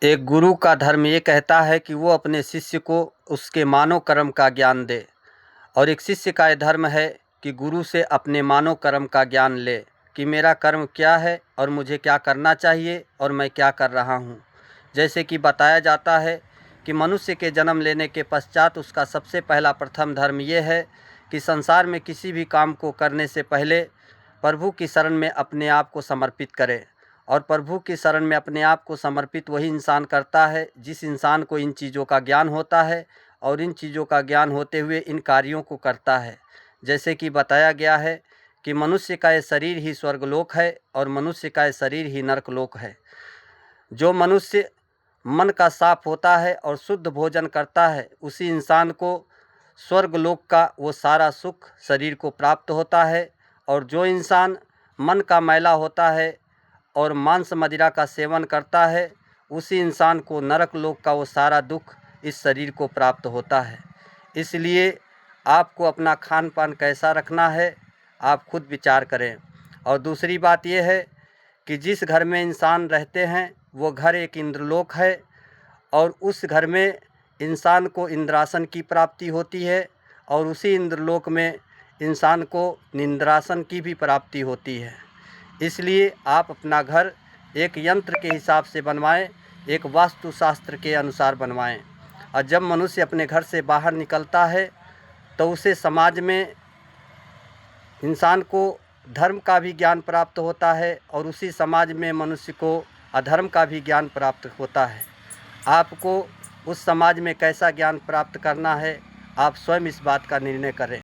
एक गुरु का धर्म ये कहता है कि वो अपने शिष्य को उसके मानव कर्म का ज्ञान दे, और एक शिष्य का ये धर्म है कि गुरु से अपने मानव कर्म का ज्ञान ले कि मेरा कर्म क्या है और मुझे क्या करना चाहिए और मैं क्या कर रहा हूँ। जैसे कि बताया जाता है कि मनुष्य के जन्म लेने के पश्चात उसका सबसे पहला प्रथम धर्म ये है कि संसार में किसी भी काम को करने से पहले प्रभु की शरण में अपने आप को समर्पित करे। और प्रभु की शरण में अपने आप को समर्पित वही इंसान करता है जिस इंसान को इन चीज़ों का ज्ञान होता है और इन चीज़ों का ज्ञान होते हुए इन कार्यों को करता है। जैसे कि बताया गया है कि मनुष्य का ये शरीर ही स्वर्गलोक है और मनुष्य का ये शरीर ही नरकलोक है। जो मनुष्य मन का साफ होता है और शुद्ध भोजन करता है उसी इंसान को स्वर्गलोक का वो सारा सुख शरीर को प्राप्त होता है, और जो इंसान मन का मैला होता है और मांस मदिरा का सेवन करता है उसी इंसान को नरक लोक का वो सारा दुख इस शरीर को प्राप्त होता है। इसलिए आपको अपना खान पान कैसा रखना है आप खुद विचार करें। और दूसरी बात यह है कि जिस घर में इंसान रहते हैं वो घर एक इंद्रलोक है, और उस घर में इंसान को इंद्रासन की प्राप्ति होती है और उसी इंद्रलोक में इंसान को निंद्रासन की भी प्राप्ति होती है। इसलिए आप अपना घर एक यंत्र के हिसाब से बनवाएं, एक वास्तुशास्त्र के अनुसार बनवाएं। और जब मनुष्य अपने घर से बाहर निकलता है तो उसे समाज में इंसान को धर्म का भी ज्ञान प्राप्त होता है और उसी समाज में मनुष्य को अधर्म का भी ज्ञान प्राप्त होता है। आपको उस समाज में कैसा ज्ञान प्राप्त करना है आप स्वयं इस बात का निर्णय करें।